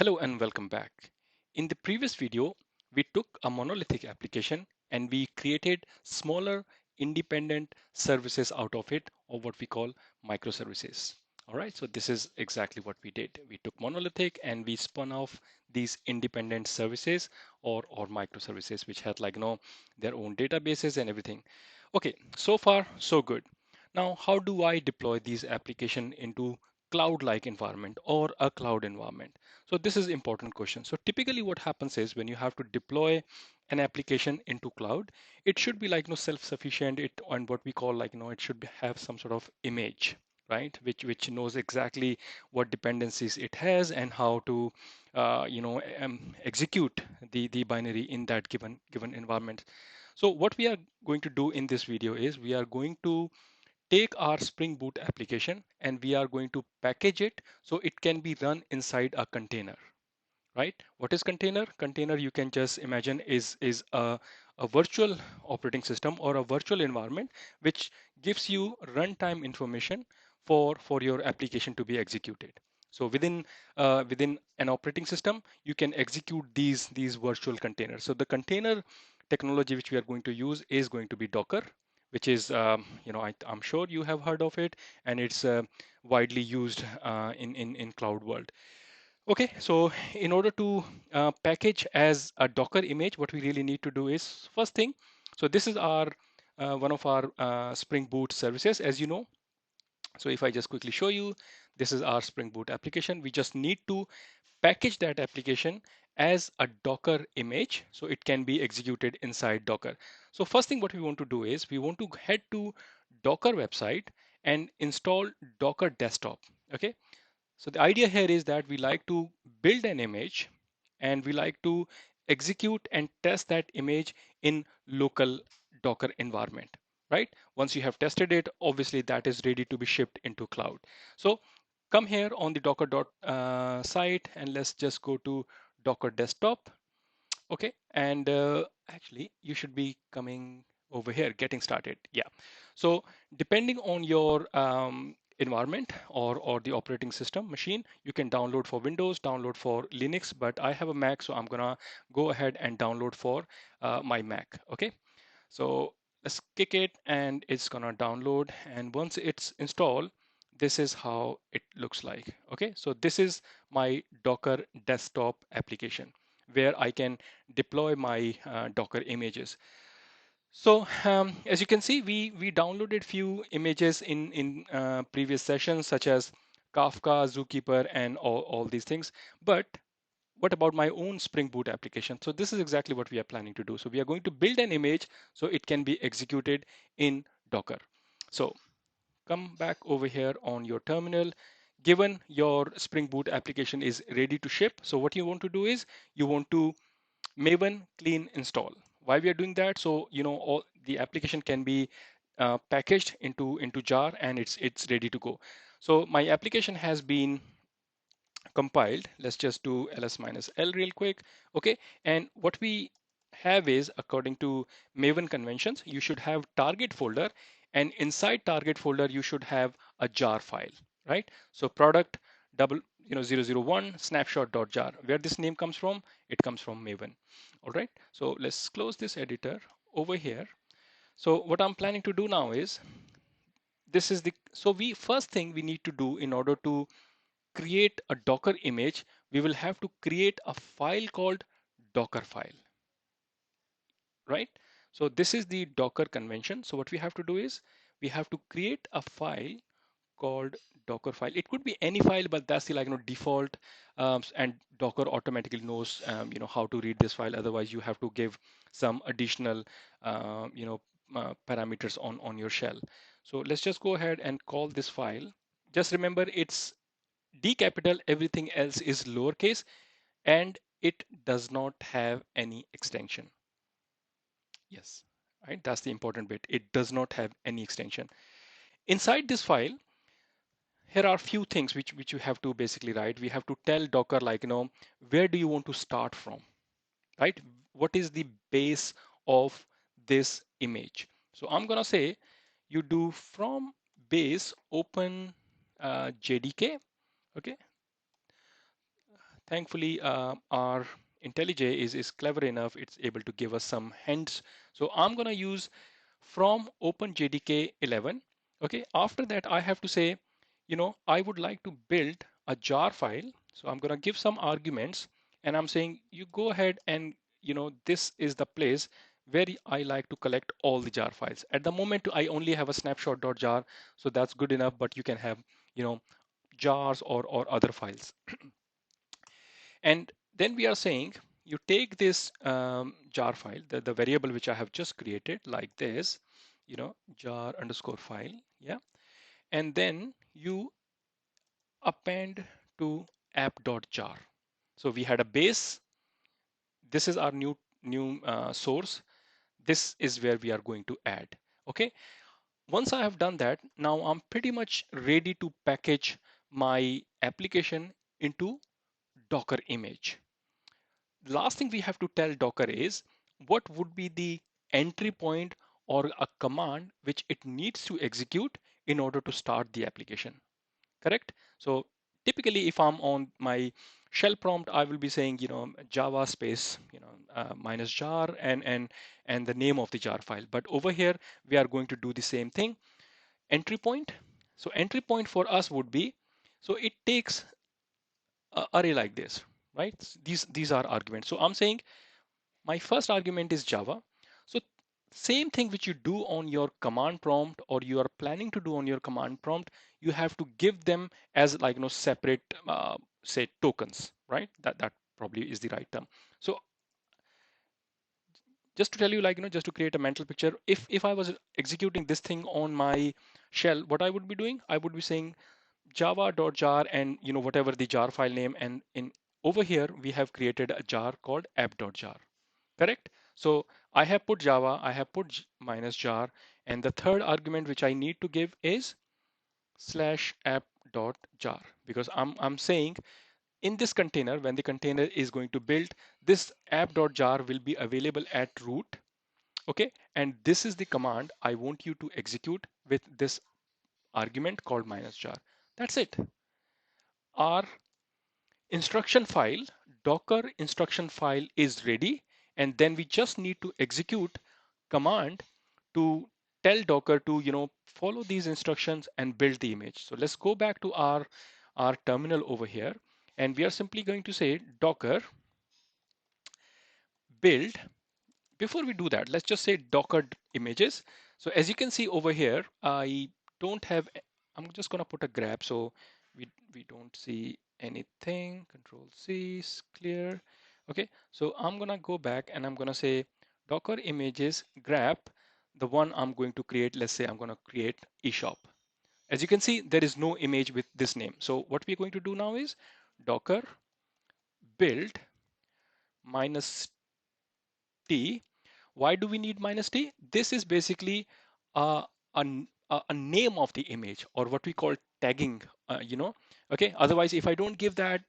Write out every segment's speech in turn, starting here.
Hello and welcome back. In the previous video, we took a monolithic application and we created smaller independent services out of it, or what we call microservices. All right, so this is exactly what we did. We took monolithic and we spun off these independent services or microservices, which had their own databases and everything. Okay, so far so good. Now, how do I deploy these application into cloud-like environment or a cloud environment? So this is important question. So typically what happens is when you have to deploy an application into cloud, it should be self-sufficient. It and what we call it should have some sort of image, right? Which knows exactly what dependencies it has and how to execute the binary in that given environment. So what we are going to do in this video is we are going to take our Spring Boot application and we are going to package it so it can be run inside a container, right? What is container? Container, you can just imagine, is a virtual operating system or a virtual environment which gives you runtime information for your application to be executed. So within an operating system, you can execute these virtual containers. So the container technology which we are going to use is going to be Docker, which is I'm sure you have heard of it, and it's widely used in cloud world. Okay, so in order to package as a Docker image, what we really need to do is first thing. So this is our one of our Spring Boot services, as you know. So if I just quickly show you, this is our Spring Boot application. We just need to package that application as a Docker image so it can be executed inside Docker. So first thing what we want to do is we want to head to Docker website and install Docker Desktop. Okay, so the idea here is that we like to build an image and we like to execute and test that image in local Docker environment, right? Once you have tested it, obviously that is ready to be shipped into cloud. So come here on the Docker site and let's just go to Docker desktop. Okay, and actually you should be coming over here, getting started. Yeah. So depending on your environment or the operating system machine, you can download for Windows, download for Linux, but I have a Mac, so I'm gonna go ahead and download for my Mac. Okay, so let's kick it and it's gonna download. And once it's installed, this is how it looks like. Okay, so this is my Docker desktop application where I can deploy my Docker images. So as you can see, we downloaded few images in previous sessions, such as Kafka, Zookeeper, and all these things. But what about my own Spring Boot application? So this is exactly what we are planning to do. So we are going to build an image so it can be executed in Docker. So come back over here on your terminal. Given your Spring Boot application is ready to ship, so what you want to do is you want to Maven clean install. Why we are doing that? So all the application can be packaged into jar and it's ready to go. So my application has been compiled. Let's just do ls minus l real quick. Okay, and what we have is, according to Maven conventions, you should have target folder, and inside target folder you should have a jar file, right? So product double 001 snapshot.jar. Where this name comes from? It comes from Maven. All right, so let's close this editor over here. So what I'm planning to do now is, this is the so we first thing we need to do in order to create a Docker image, we will have to create a file called Docker file, right? So this is the Docker convention. So what we have to do is we have to create a file called Docker file. It could be any file, but that's the default, and Docker automatically knows how to read this file. Otherwise, you have to give some additional parameters on your shell. So let's just go ahead and call this file. Just remember, it's D capital, everything else is lowercase, and it does not have any extension. Yes, right, that's the important bit. It does not have any extension. Inside this file, here are few things which you have to basically write. We have to tell Docker, where do you want to start from, right? What is the base of this image? So I'm gonna say you do from base open JDK. Okay, thankfully, our IntelliJ is clever enough. It's able to give us some hints. So I'm going to use from OpenJDK 11. Okay. After that, I have to say, I would like to build a jar file. So I'm going to give some arguments and I'm saying, you go ahead and, this is the place where I like to collect all the jar files. At the moment, I only have a snapshot.jar. So that's good enough, but you can have, you know, jars or other files. And then we are saying you take this jar file, the variable which I have just created like this, jar underscore file. Yeah. And then you append to app.jar. So we had a base. This is our new source. This is where we are going to add. Okay. Once I have done that, now I'm pretty much ready to package my application into Docker image. The last thing we have to tell Docker is what would be the entry point or a command which it needs to execute in order to start the application. Correct? So typically, if I'm on my shell prompt, I will be saying, Java space, minus jar and the name of the jar file. But over here, we are going to do the same thing. Entry point. So entry point for us would be, so it takes a array like this, right? These are arguments. So I'm saying my first argument is Java. So same thing which you do on your command prompt or you are planning to do on your command prompt, you have to give them as like separate say tokens, right? That probably is the right term. So just to tell you, like just to create a mental picture, if I was executing this thing on my shell, what I would be doing, I would be saying java.jar and whatever the jar file name, and in over here we have created a jar called app.jar. Correct? So I have put Java, I have put minus jar, and the third argument which I need to give is slash app dot jar, because I'm saying in this container, when the container is going to build, this app dot jar will be available at root. Okay, and this is the command I want you to execute with this argument called minus jar. That's it. Our instruction file, Docker instruction file is ready, and then we just need to execute command to tell Docker to follow these instructions and build the image. So let's go back to our terminal over here, and we are simply going to say Docker build. Before we do that, let's just say Docker images. So as you can see over here, I don't have, I'm just going to put a grep so we don't see anything. Control C, clear. Okay, so I'm going to go back and I'm going to say Docker images grep, the one I'm going to create. Let's say I'm going to create eShop. As you can see, there is no image with this name. So what we're going to do now is Docker build minus T. Why do we need minus T? This is basically uh, a, a name of the image, or what we call tagging, okay. Otherwise, if I don't give that,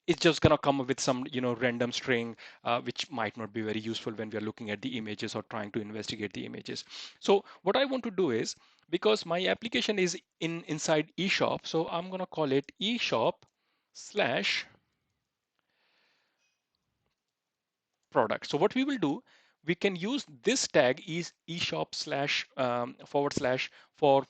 it's just gonna come up with some, random string, which might not be very useful when we are looking at the images or trying to investigate the images. So what I want to do is, because my application is inside eShop, so I'm gonna call it eShop slash product. So what we will do, we can use this tag is eShop slash forward slash for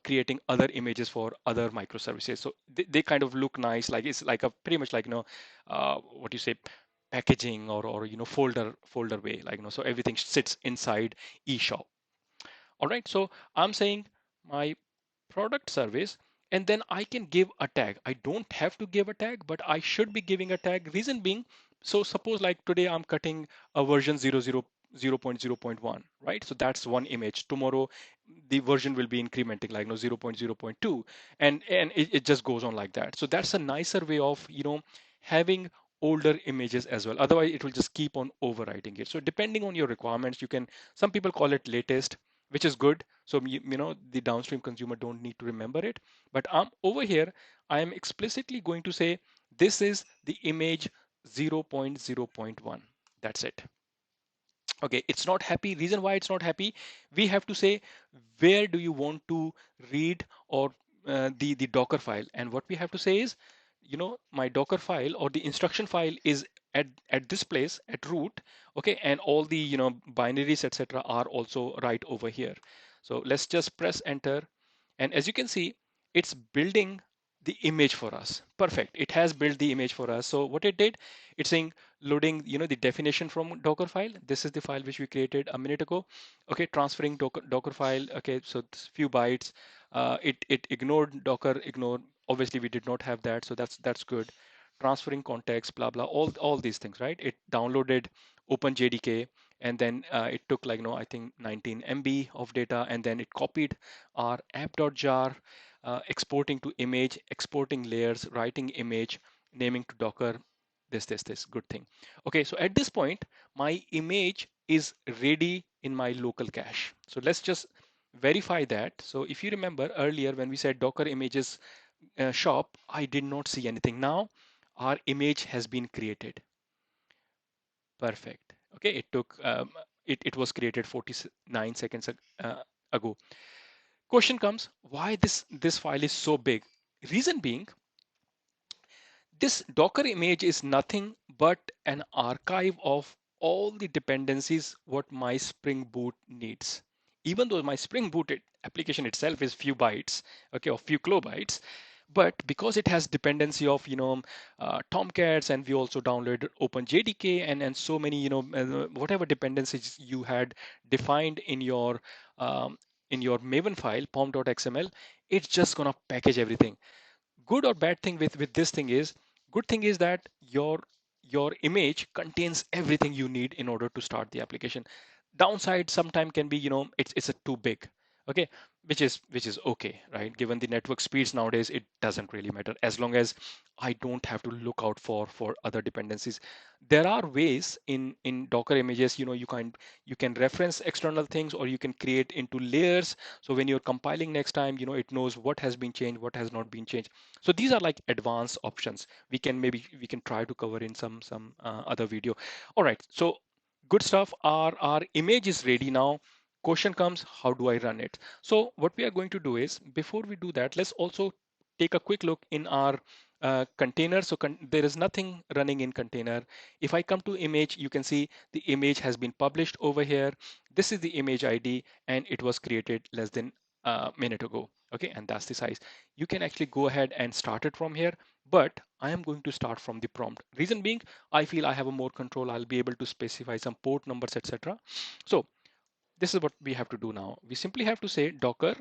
creating other images for other microservices. So they kind of look nice, like it's like a pretty much like what you say, packaging or folder way, like so everything sits inside eShop. All right, so I'm saying my product service, and then I can give a tag. I don't have to give a tag, but I should be giving a tag. Reason being, so suppose like today I'm cutting a version 0.0.1, right? So that's one image. Tomorrow the version will be incrementing like 0.0.2, and it just goes on like that. So that's a nicer way of having older images as well. Otherwise it will just keep on overwriting it. So depending on your requirements, you can, some people call it latest, which is good. So the downstream consumer don't need to remember it. But over here, I am explicitly going to say this is the image 0.0.1. That's it. Okay, it's not happy. Reason why it's not happy, we have to say where do you want to read or the Docker file, and what we have to say is my Docker file or the instruction file is at this place at root, okay, and all the binaries etc. are also right over here. So let's just press enter, and as you can see, it's building the image for us. Perfect. It has built the image for us. So what it did, it's saying loading, the definition from Docker file. This is the file which we created a minute ago. Okay, transferring Docker file. Okay, so it's few bytes. It ignored Docker, ignored. Obviously, we did not have that, so that's good. Transferring context, blah blah, all these things, right? It downloaded OpenJDK, and then it took like I think 19 MB of data, and then it copied our app.jar, exporting to image, exporting layers, writing image, naming to Docker, this good thing. Okay, so at this point, my image is ready in my local cache. So let's just verify that. So if you remember earlier when we said Docker images shop, I did not see anything. Now our image has been created. Perfect. Okay, it took it was created 49 seconds ago. Question comes, why this file is so big? Reason being, this Docker image is nothing but an archive of all the dependencies what my Spring Boot needs. Even though my Spring Boot application itself is few bytes, okay, or few kilobytes, but because it has dependency of Tomcats, and we also downloaded OpenJDK and so many whatever dependencies you had defined um, in your Maven file pom.xml, it's just gonna package everything. Good or bad thing with this thing is, good thing is that your image contains everything you need in order to start the application. Downside sometime can be, it's a too big, okay, which is okay, right? Given the network speeds nowadays, it doesn't really matter as long as I don't have to look out for other dependencies. There are ways in Docker images, you can reference external things, or you can create into layers, so when you're compiling next time, it knows what has been changed, what has not been changed. So these are like advanced options. We can try to cover in some other video. All right, so good stuff. Our image is ready now. Question comes, how do I run it? So what we are going to do is, before we do that, let's also take a quick look in our container. So there is nothing running in container. If I come to image, you can see the image has been published over here. This is the image ID, and it was created less than a minute ago. Okay, and that's the size. You can actually go ahead and start it from here, but I am going to start from the prompt. Reason being, I feel I have a more control. I'll be able to specify some port numbers, etc. So this is what we have to do now. We simply have to say docker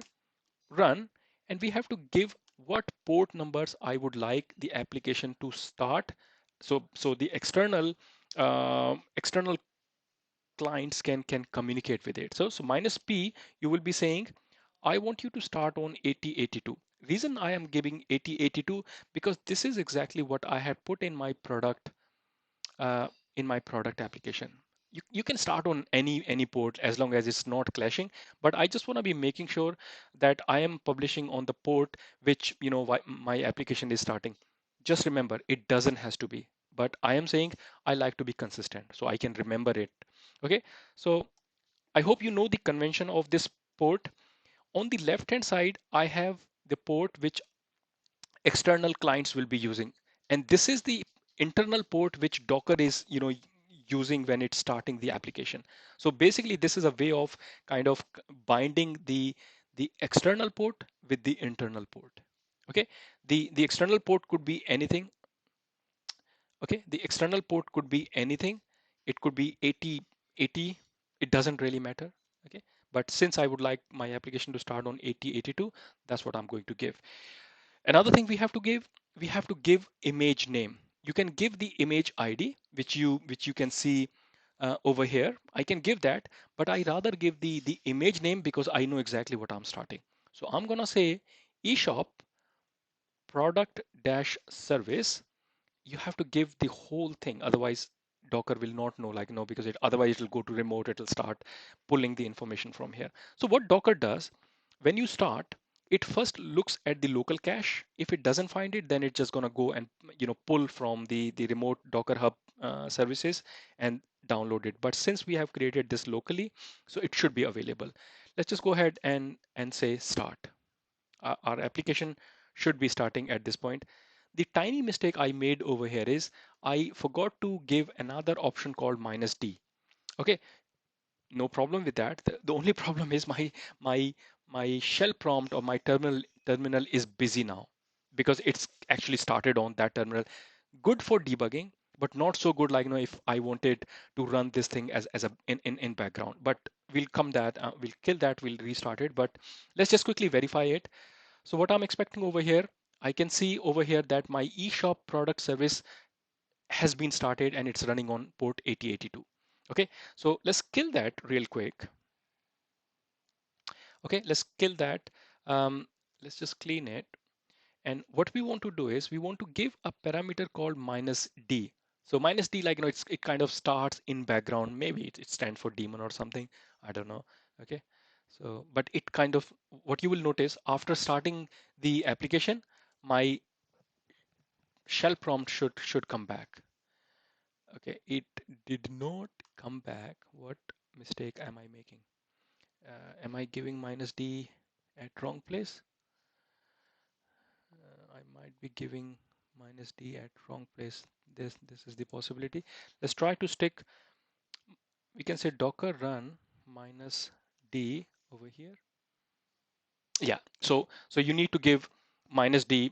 run, and we have to give what port numbers I would like the application to start. So the external clients can communicate with it. So minus P, you will be saying, I want you to start on 8082. Reason I am giving 8082, because this is exactly what I had put uh, in my product application. You can start on any port as long as it's not clashing, but I just want to be making sure that I am publishing on the port which my application is starting. Just remember, it doesn't has to be, but I am saying I like to be consistent so I can remember it. Okay, so I hope you know the convention of this port. On the left hand side, I have the port which external clients will be using, and this is the internal port which Docker is using when it's starting the application. So basically this is a way of kind of binding the external port with the internal port. Okay, the external port could be anything. Okay, the external port could be anything. It could be 8080. It doesn't really matter. Okay, but since I would like my application to start on 8082, that's what I'm going to give. Another thing we have to give image name. You can give the image ID, which you can see over here. I can give that, but I rather give the image name because I know exactly what I'm starting. So I'm gonna say eShop product dash service. You have to give the whole thing, otherwise Docker will not know, like because otherwise it'll go to remote, it'll start pulling the information from here. So what Docker does, when you start, it first looks at the local cache. If it doesn't find it, then it's just going to go and pull from the remote Docker Hub services and download it. But since we have created this locally, so it should be available. Let's just go ahead and say start. Our application should be starting at this point. the tiny mistake I made over here is I forgot to give another option called -d. Okay, no problem with that. The only problem is my my shell prompt or my terminal is busy now because it's actually started on that terminal. Good for debugging, but not so good like if I wanted to run this thing as a in background. But we'll kill that, we'll restart it. But let's just quickly verify it. So what I'm expecting over here, I can see over here that my eShop product service has been started and it's running on port 8082. Okay, so let's kill that real quick. Okay, let's kill that. Let's just clean it. And what we want to do is we want to give a parameter called -d. So -d, like it kind of starts in background. Maybe it stands for daemon or something. I don't know. Okay. So, but it kind of, what you will notice after starting the application, my shell prompt should come back. Okay, it did not come back. What mistake am I making? Am I giving -d at wrong place? I might be giving -d at wrong place. This is the possibility. Let's try to stick. We can say docker run -d over here. Yeah, so you need to give -d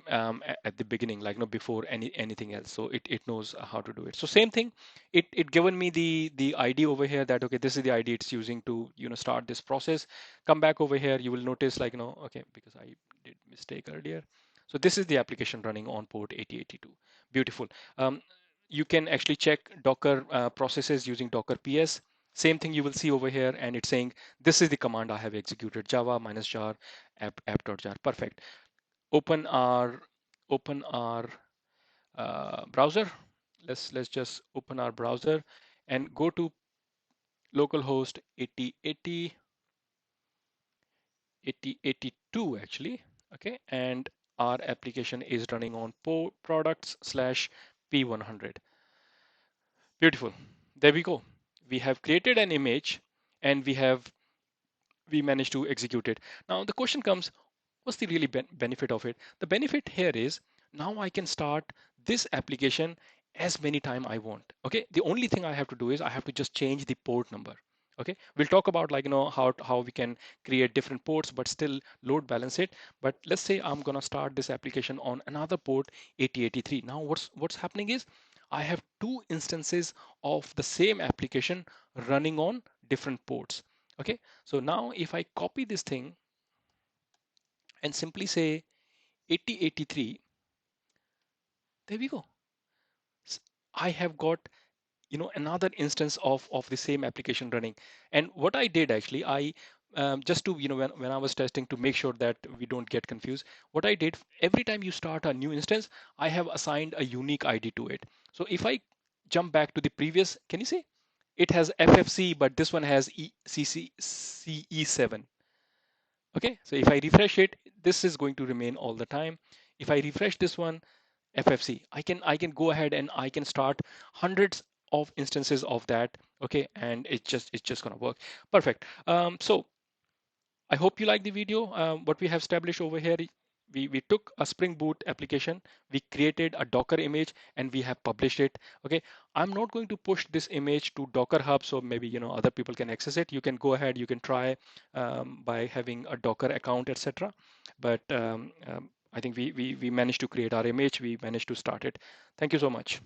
at the beginning, like before anything else, so it knows how to do it. So same thing, it given me the ID over here that okay, this is the ID it's using to start this process. Come back over here, you will notice like okay, because I did mistake earlier. So this is the application running on port 8082. Beautiful. You can actually check Docker processes using Docker PS. Same thing you will see over here, and it's saying this is the command I have executed: java -jar app.jar. Perfect. Open our browser. Let's just open our browser and go to localhost 8080 8082 actually. Okay, and our application is running on products slash p100. Beautiful. There we go. We have created an image and we managed to execute it. Now the question comes, what's the really benefit of it? The benefit here is now I can start this application as many time I want. Okay, the only thing I have to do is I have to just change the port number. Okay, we'll talk about like how we can create different ports but still load balance it. But let's say I'm gonna start this application on another port 8083. Now what's happening is I have two instances of the same application running on different ports. Okay, so now if I copy this thing and simply say 8083, there we go. I have got another instance of the same application running. And what I did actually, I just to when I was testing to make sure that we don't get confused, what I did, every time you start a new instance, I have assigned a unique ID to it. So if I jump back to the previous, can you see it has FFC, but this one has CCCE7. Okay, so if I refresh it, this is going to remain all the time. If I refresh this one, FFC, I can go ahead and I can start hundreds of instances of that. Okay, and it's just gonna work. Perfect. So I hope you like the video. What we have established over here, we took a Spring Boot application, we created a Docker image, and we have published it. Okay, I'm not going to push this image to Docker Hub, so maybe other people can access it. You can go ahead, you can try by having a Docker account, etc. But I think we managed to create our image, we managed to start it. Thank you so much.